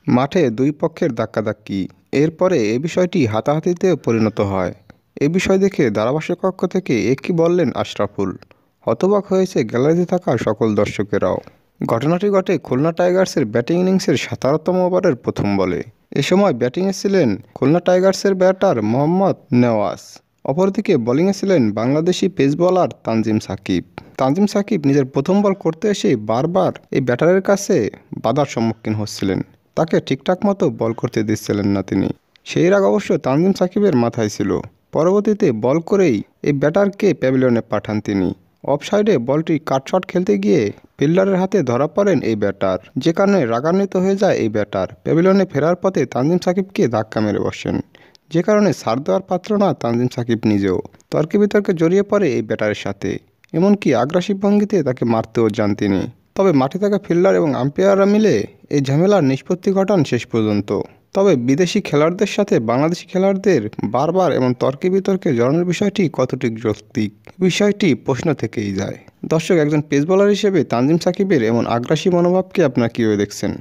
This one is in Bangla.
মাঠে দুই পক্ষের ধাক্কাধাক্কি, এরপরে এ বিষয়টি হাতাহাতিতে পরিণত হয়। এ বিষয় দেখে ধারাভাষ্য কক্ষ থেকে একই বললেন আশরাফুল। হতবাক হয়েছে গ্যালারিতে থাকা সকল দর্শকেরাও। ঘটনাটি ঘটে খুলনা টাইগার্সের ব্যাটিং ইনিংসের 17তম ওভারের প্রথম বলে। এ সময় ব্যাটিংয়ে ছিলেন খুলনা টাইগার্সের ব্যাটার মোহাম্মদ নেওয়াজ। অপরদিকে বোলিংয়ে ছিলেন বাংলাদেশি পেস বোলার তানজিম সাকিব। তানজিম সাকিব নিজের প্রথম বল করতে এসেই বারবার এই ব্যাটারের কাছে বাধার সম্মুখীন হচ্ছিলেন। তাকে ঠিকঠাক মতো বল করতে দিচ্ছিলেন না তিনি। সেই রাগ অবশ্য তানজিম সাকিবের মাথায় ছিল। পরবর্তীতে বল করেই এই ব্যাটারকে প্যাভিলিয়নে পাঠান তিনি। অফ সাইডে বলটি কাটশট খেলতে গিয়ে ফিল্ডারের হাতে ধরা পড়েন এই ব্যাটার, যে কারণে রাগান্বিত হয়ে যায় এই ব্যাটার। প্যাভিলিয়নে ফেরার পথে তানজিম সাকিবকে ধাক্কা মেরে বসেন, যে কারণে ছাড় দেওয়ার পাত্র না তানজিম সাকিব নিজেও। তর্কে বিতর্কে জড়িয়ে পড়ে এই ব্যাটারের সাথে, এমনকি আগ্রাসী ভঙ্গিতে তাকে মারতেও যান তিনি। তবে মাঠে থাকা ফিল্ডার এবং আম্পায়াররা মিলে এই ঝামেলার নিষ্পত্তি ঘটান শেষ পর্যন্ত। তবে বিদেশি খেলোয়াড়দের সাথে বাংলাদেশি খেলোয়াড়দের বারবার এমন তর্কে বিতর্কে জড়ানোর বিষয়টি কতটুকু যৌক্তিক, বিষয়টি প্রশ্ন থেকেই যায়। দর্শক, একজন পেস বোলার হিসেবে তানজিম সাকিবের এমন আগ্রাসী মনোভাবকে আপনারা কীভাবে দেখছেন?